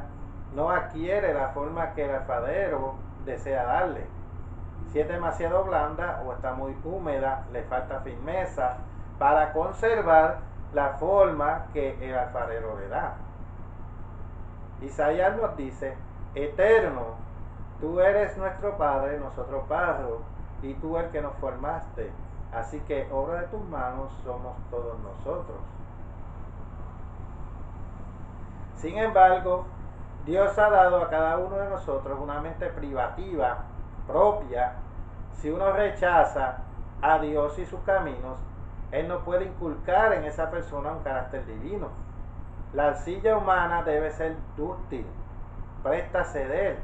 no adquiere la forma que el alfarero desea darle. Si es demasiado blanda o está muy húmeda, le falta firmeza para conservar la forma que el alfarero le da. Isaías nos dice: Eterno, tú eres nuestro Padre, nosotros barro, y tú el que nos formaste. Así que obra de tus manos somos todos nosotros. Sin embargo, Dios ha dado a cada uno de nosotros una mente privativa, propia. Si uno rechaza a Dios y sus caminos, Él no puede inculcar en esa persona un carácter divino. La arcilla humana debe ser dúctil, presta a ceder.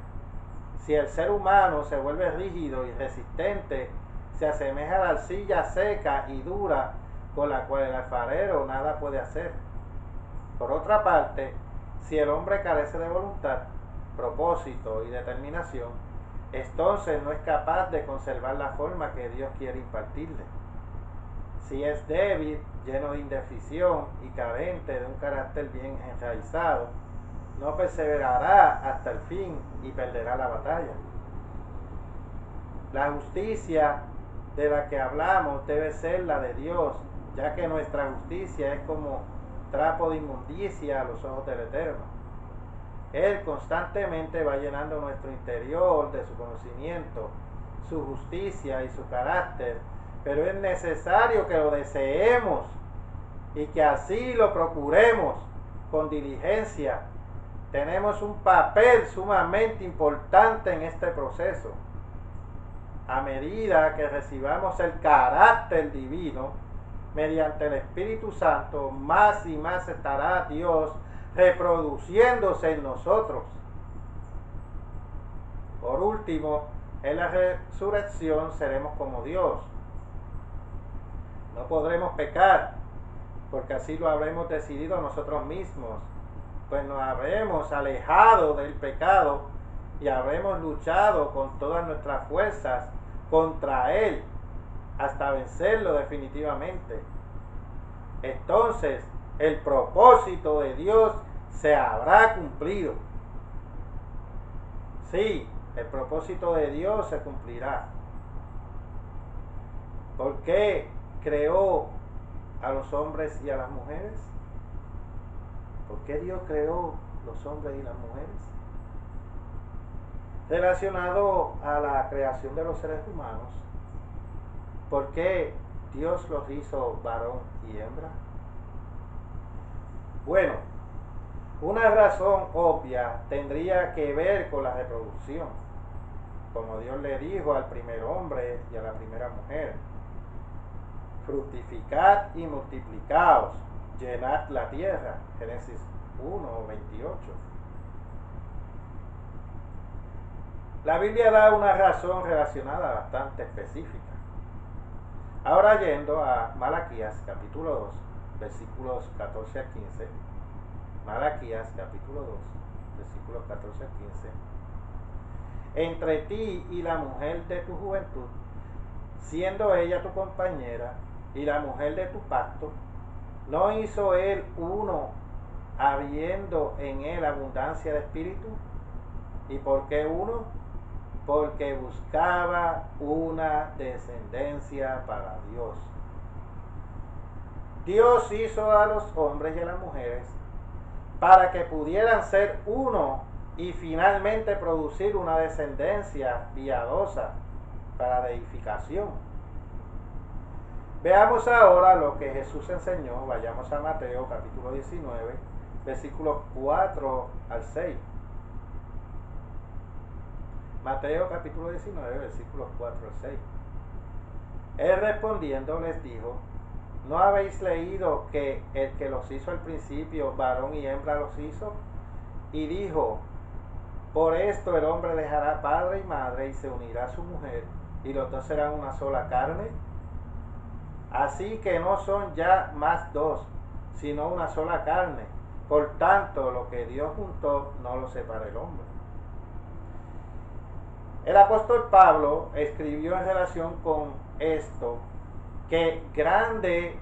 Si el ser humano se vuelve rígido y resistente, se asemeja a la arcilla seca y dura con la cual el alfarero nada puede hacer. Por otra parte, si el hombre carece de voluntad, propósito y determinación, entonces no es capaz de conservar la forma que Dios quiere impartirle. Si es débil, lleno de indecisión y carente de un carácter bien enraizado, no perseverará hasta el fin y perderá la batalla. La justicia de la que hablamos debe ser la de Dios, ya que nuestra justicia es como trapo de inmundicia a los ojos del Eterno. Él constantemente va llenando nuestro interior de su conocimiento, su justicia y su carácter, pero es necesario que lo deseemos y que así lo procuremos con diligencia. Tenemos un papel sumamente importante en este proceso. A medida que recibamos el carácter divino, mediante el Espíritu Santo, más y más estará Dios reproduciéndose en nosotros. Por último, en la resurrección seremos como Dios. No podremos pecar, porque así lo habremos decidido nosotros mismos, pues nos habremos alejado del pecado y habremos luchado con todas nuestras fuerzas contra él hasta vencerlo definitivamente. Entonces el propósito de Dios se habrá cumplido. Sí, el propósito de Dios se cumplirá. ¿Por qué creó a los hombres y a las mujeres? ¿Por qué Dios creó los hombres y las mujeres? Relacionado a la creación de los seres humanos, ¿por qué Dios los hizo varón y hembra? Bueno, una razón obvia tendría que ver con la reproducción, como Dios le dijo al primer hombre y a la primera mujer: fructificad y multiplicaos, llenad la tierra. Génesis 1:28. La Biblia da una razón relacionada bastante específica. Ahora yendo a Malaquías capítulo 2, versículos 14 a 15. Malaquías capítulo 2, versículos 14 a 15. Entre ti y la mujer de tu juventud, siendo ella tu compañera y la mujer de tu pacto, ¿no hizo él uno, habiendo en él abundancia de espíritu? ¿Y por qué uno? Porque buscaba una descendencia para Dios. Dios hizo a los hombres y a las mujeres para que pudieran ser uno y finalmente producir una descendencia piadosa para la edificación. Veamos ahora lo que Jesús enseñó. Vayamos a Mateo capítulo 19, versículos 4 al 6. Mateo capítulo 19, versículos 4 al 6. Él respondiendo les dijo: ¿no habéis leído que el que los hizo al principio, varón y hembra los hizo? Y dijo: por esto el hombre dejará padre y madre y se unirá a su mujer, y los dos serán una sola carne. Así que no son ya más dos, sino una sola carne. Por tanto, lo que Dios juntó, no lo separa el hombre. El apóstol Pablo escribió en relación con esto que grande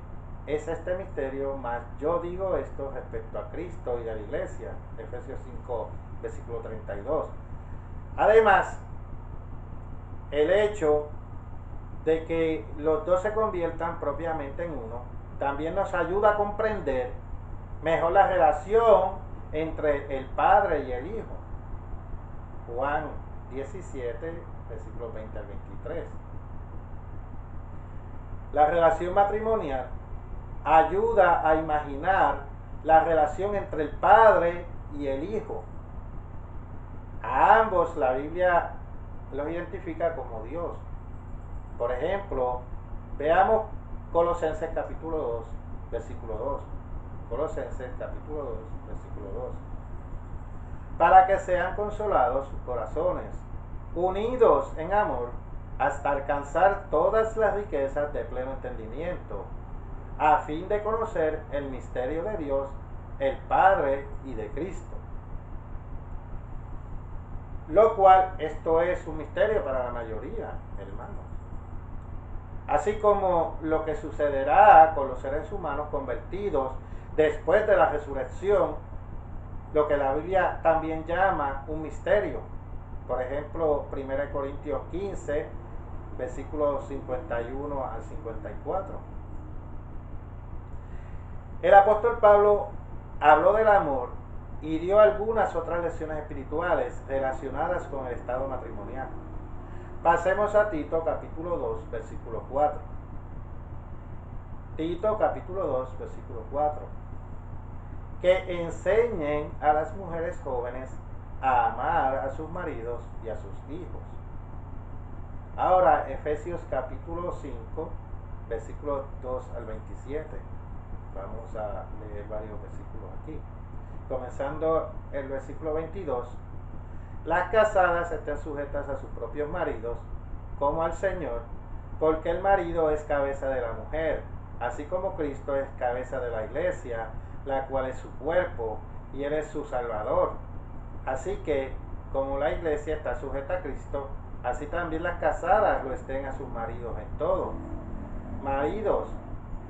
es este misterio, mas yo digo esto respecto a Cristo y a la iglesia. Efesios 5, versículo 32. Además, el hecho de que los dos se conviertan propiamente en uno también nos ayuda a comprender mejor la relación entre el Padre y el Hijo. Juan 17, versículos 20 al 23. La relación matrimonial ayuda a imaginar la relación entre el Padre y el Hijo. A ambos la Biblia los identifica como Dios. Por ejemplo, veamos Colosenses capítulo 2, versículo 2. Colosenses capítulo 2, versículo 2. Para que sean consolados sus corazones, unidos en amor, hasta alcanzar todas las riquezas de pleno entendimiento, a fin de conocer el misterio de Dios, el Padre y de Cristo. Lo cual, esto es un misterio para la mayoría, hermanos. Así como lo que sucederá con los seres humanos convertidos después de la resurrección, lo que la Biblia también llama un misterio. Por ejemplo, 1 Corintios 15, versículos 51 al 54. El apóstol Pablo habló del amor y dio algunas otras lecciones espirituales relacionadas con el estado matrimonial. Pasemos a Tito capítulo 2, versículo 4. Tito capítulo 2, versículo 4. Que enseñen a las mujeres jóvenes a amar a sus maridos y a sus hijos. Ahora, Efesios capítulo 5, versículos 2 al 27. Vamos a leer varios versículos aquí. Comenzando el versículo 22. Las casadas estén sujetas a sus propios maridos, como al Señor, porque el marido es cabeza de la mujer, así como Cristo es cabeza de la iglesia, la cual es su cuerpo, y Él es su Salvador. Así que, como la iglesia está sujeta a Cristo, así también las casadas lo estén a sus maridos en todo. Maridos,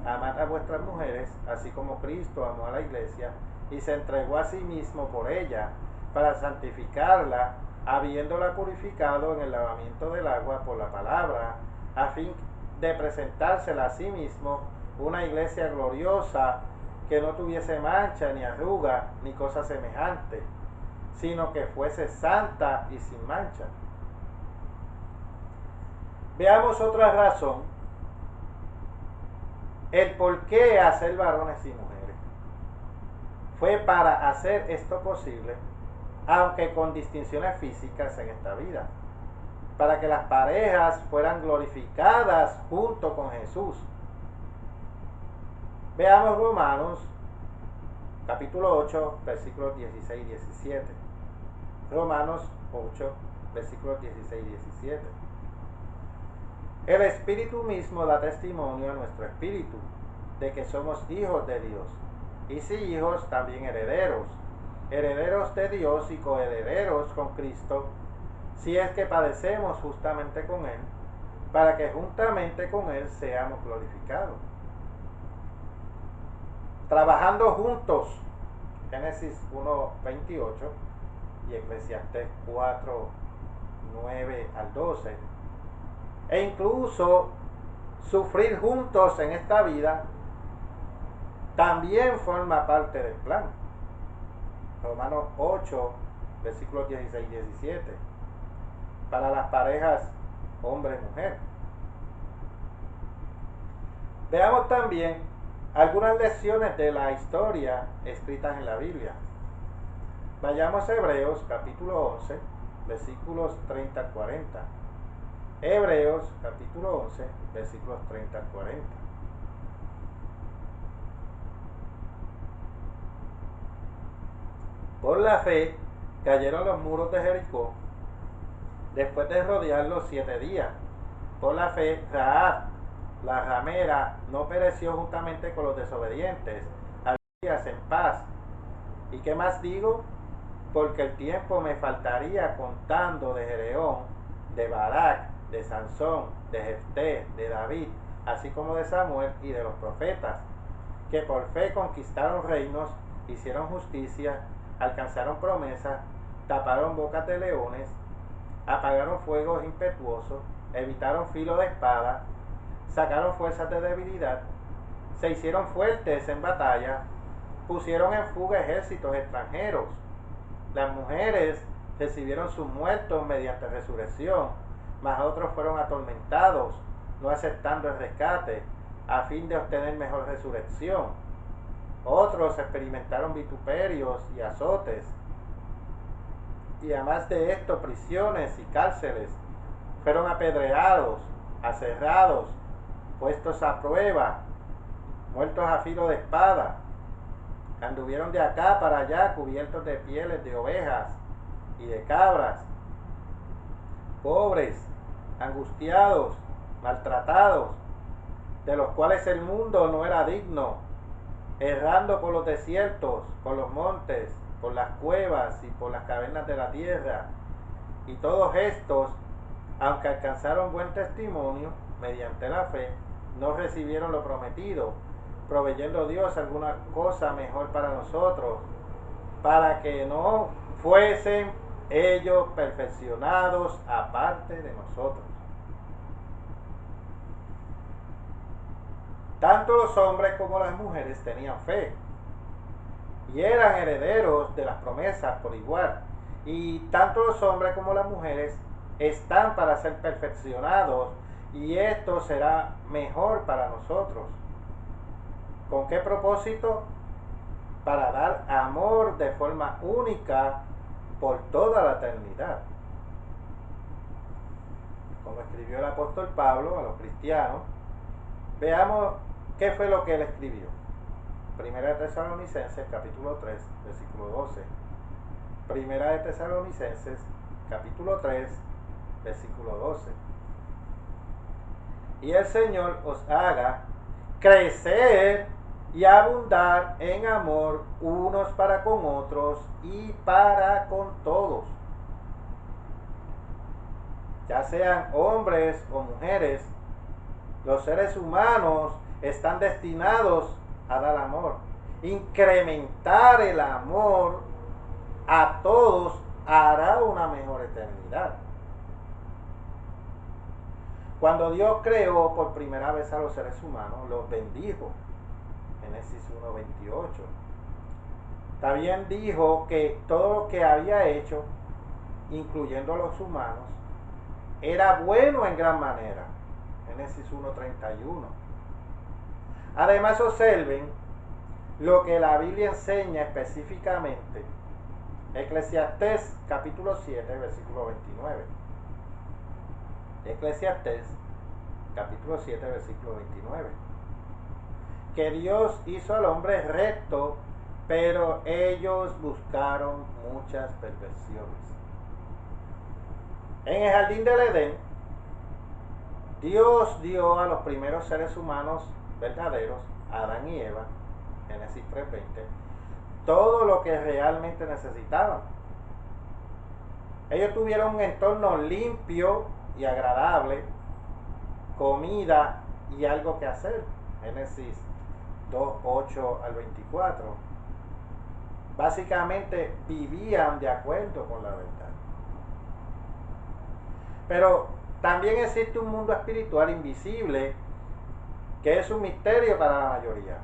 amad a vuestras mujeres, así como Cristo amó a la iglesia y se entregó a sí mismo por ella, para santificarla, habiéndola purificado en el lavamiento del agua por la palabra, a fin de presentársela a sí mismo una iglesia gloriosa, que no tuviese mancha, ni arruga, ni cosa semejante, sino que fuese santa y sin mancha. Veamos otra razón, el por qué hacer varones y mujeres. Fue para hacer esto posible, aunque con distinciones físicas en esta vida, para que las parejas fueran glorificadas junto con Jesús. Veamos Romanos capítulo 8, versículos 16 y 17. Romanos 8, versículos 16 y 17. El Espíritu mismo da testimonio a nuestro espíritu de que somos hijos de Dios, y si hijos, también herederos, herederos de Dios y coherederos con Cristo, si es que padecemos justamente con Él, para que juntamente con Él seamos glorificados. Trabajando juntos, Génesis 1:28 y Eclesiastés 4:9 al 12, e incluso sufrir juntos en esta vida también forma parte del plan. Romanos 8, versículos 16 y 17, para las parejas hombre-mujer. Veamos también algunas lecciones de la historia escritas en la Biblia. Vayamos a Hebreos capítulo 11, versículos 30 al 40. Hebreos capítulo 11, versículos 30 al 40. Por la fe cayeron los muros de Jericó después de rodearlos 7 días. Por la fe Rahab, la ramera, no pereció juntamente con los desobedientes, había en paz. ¿Y qué más digo? Porque el tiempo me faltaría contando de Gedeón, de Barak, de Sansón, de Jefté, de David, así como de Samuel y de los profetas, que por fe conquistaron reinos, hicieron justicia, alcanzaron promesas, taparon bocas de leones, apagaron fuegos impetuosos, evitaron filo de espada, sacaron fuerzas de debilidad, se hicieron fuertes en batalla, pusieron en fuga ejércitos extranjeros. Las mujeres recibieron sus muertos mediante resurrección, mas otros fueron atormentados, no aceptando el rescate, a fin de obtener mejor resurrección. Otros experimentaron vituperios y azotes, y además de esto, prisiones y cárceles. Fueron apedreados, aserrados, puestos a prueba, muertos a filo de espada. Anduvieron de acá para allá cubiertos de pieles de ovejas y de cabras, pobres, angustiados, maltratados, de los cuales el mundo no era digno, errando por los desiertos, por los montes, por las cuevas y por las cavernas de la tierra. Y todos estos, aunque alcanzaron buen testimonio mediante la fe, no recibieron lo prometido, proveyendo Dios alguna cosa mejor para nosotros, para que no fuesen ellos perfeccionados aparte de nosotros. Tanto los hombres como las mujeres tenían fe y eran herederos de las promesas por igual. Y tanto los hombres como las mujeres están para ser perfeccionados, y esto será mejor para nosotros. ¿Con qué propósito? Para dar amor de forma única por toda la eternidad. Como escribió el apóstol Pablo a los cristianos, veamos qué fue lo que él escribió. Primera de Tesalonicenses, capítulo 3, versículo 12. Primera de Tesalonicenses, capítulo 3, versículo 12. Y el Señor os haga crecer y abundar en amor unos para con otros y para con todos, ya sean hombres o mujeres. Los seres humanos están destinados a dar amor. Incrementar el amor a todos hará una mejor eternidad. Cuando Dios creó por primera vez a los seres humanos, los bendijo. Génesis 1:28. También dijo que todo lo que había hecho, incluyendo a los humanos, era bueno en gran manera. Génesis 1:31. Además, observen lo que la Biblia enseña específicamente. Eclesiastés capítulo 7, versículo 29. Eclesiastés capítulo 7, versículo 29. Que Dios hizo al hombre recto, pero ellos buscaron muchas perversiones. En el jardín del Edén, Dios dio a los primeros seres humanos verdaderos, Adán y Eva, Génesis 3:20, todo lo que realmente necesitaban. Ellos tuvieron un entorno limpio y agradable, comida y algo que hacer. Génesis 2:8 al 24. Básicamente vivían de acuerdo con la verdad. Pero también existe un mundo espiritual invisible que es un misterio para la mayoría.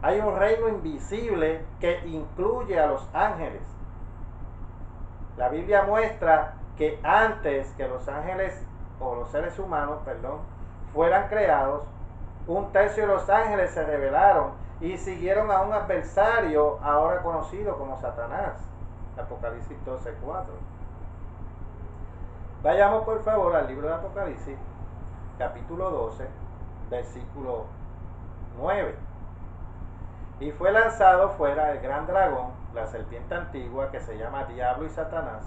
Hay un reino invisible que incluye a los ángeles. La Biblia muestra que antes que los ángeles, o los seres humanos, fueran creados, un tercio de los ángeles se rebelaron y siguieron a un adversario ahora conocido como Satanás. Apocalipsis 12:4. Vayamos por favor al libro de Apocalipsis, capítulo 12, versículo 9. Y fue lanzado fuera el gran dragón, la serpiente antigua, que se llama Diablo y Satanás,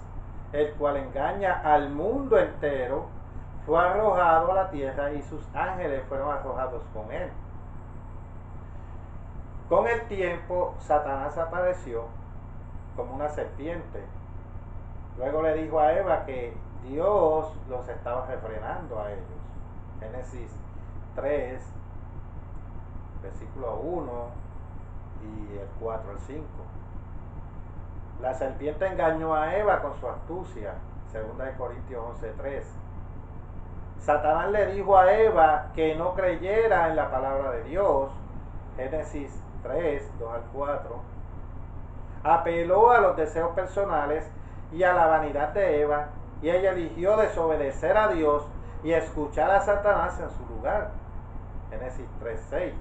el cual engaña al mundo entero. Fue arrojado a la tierra y sus ángeles fueron arrojados con él. Con el tiempo, Satanás apareció como una serpiente. Luego le dijo a Eva que Dios los estaba refrenando a ellos. Génesis 3, versículo 1 y el 4 al 5. La serpiente engañó a Eva con su astucia. 2 Corintios 11:3. Satanás le dijo a Eva que no creyera en la palabra de Dios. Génesis 3, 2 al 4. Apeló a los deseos personales y a la vanidad de Eva, y ella eligió desobedecer a Dios y escuchar a Satanás en su lugar. Génesis 3:6.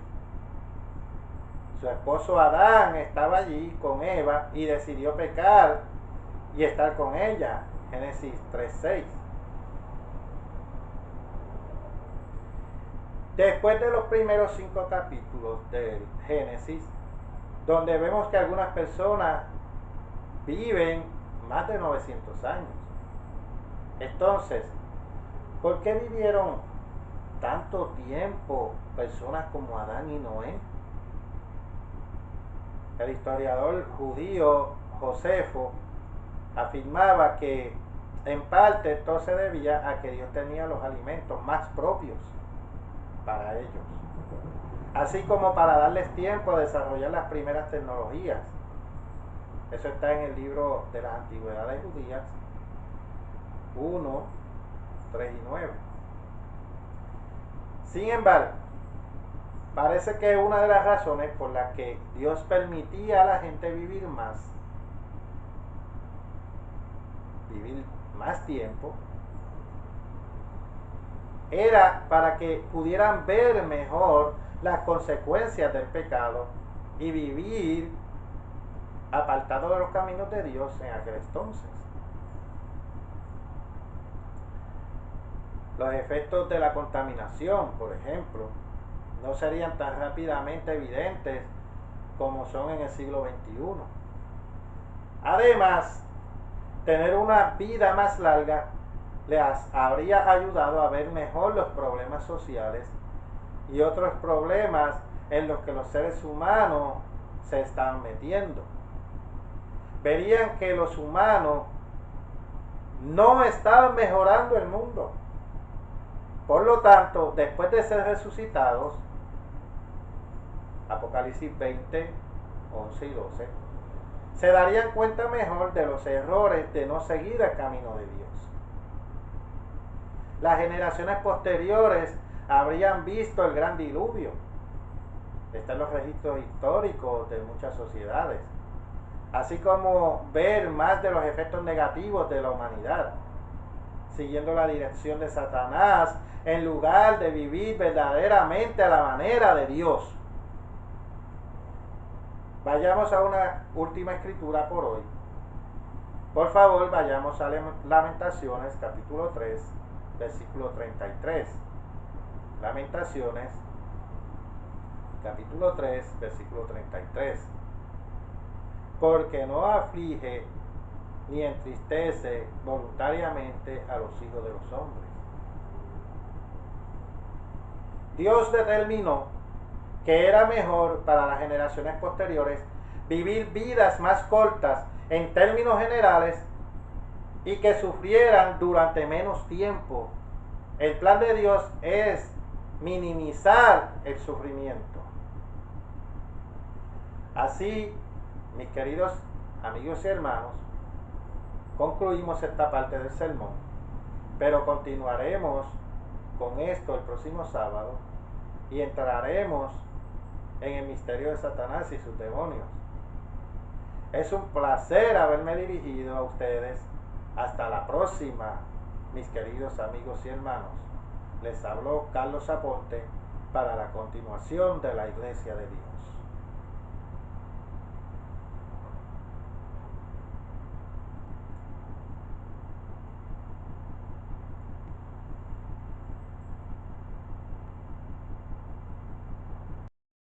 Su esposo Adán estaba allí con Eva y decidió pecar y estar con ella. Génesis 3:6. Después de los primeros 5 capítulos del Génesis, donde vemos que algunas personas viven más de 900 años. Entonces, ¿Por qué vivieron tanto tiempo personas como Adán y Noé? El historiador judío Josefo afirmaba que en parte esto se debía a que Dios tenía los alimentos más propios para ellos, así como para darles tiempo a desarrollar las primeras tecnologías. Eso está en el libro de las Antigüedades Judías 1, 3 y 9. Sin embargo, parece que una de las razones por las que Dios permitía a la gente vivir más tiempo, era para que pudieran ver mejor las consecuencias del pecado y vivir apartado de los caminos de Dios en aquel entonces. Los efectos de la contaminación, por ejemplo, no serían tan rápidamente evidentes como son en el siglo XXI. Además, tener una vida más larga les habría ayudado a ver mejor los problemas sociales y otros problemas en los que los seres humanos se están metiendo. Verían que los humanos no estaban mejorando el mundo. Por lo tanto, después de ser resucitados, Apocalipsis 20, 11 y 12, se darían cuenta mejor de los errores de no seguir el camino de Dios. Las generaciones posteriores habrían visto el gran diluvio. Están los registros históricos de muchas sociedades, así como ver más de los efectos negativos de la humanidad, siguiendo la dirección de Satanás, en lugar de vivir verdaderamente a la manera de Dios. Vayamos a una última escritura por hoy. Por favor, vayamos a Lamentaciones, capítulo 3, versículo 33. Lamentaciones, capítulo 3, versículo 33. Porque no aflige ni entristece voluntariamente a los hijos de los hombres. Dios determinó que era mejor para las generaciones posteriores vivir vidas más cortas en términos generales y que sufrieran durante menos tiempo. El plan de Dios es minimizar el sufrimiento. Así, mis queridos amigos y hermanos, concluimos esta parte del sermón, pero continuaremos con esto el próximo sábado y entraremos en el misterio de Satanás y sus demonios. Es un placer haberme dirigido a ustedes. Hasta la próxima, mis queridos amigos y hermanos. Les habló Carlos Aponte para la continuación de la Iglesia de Dios.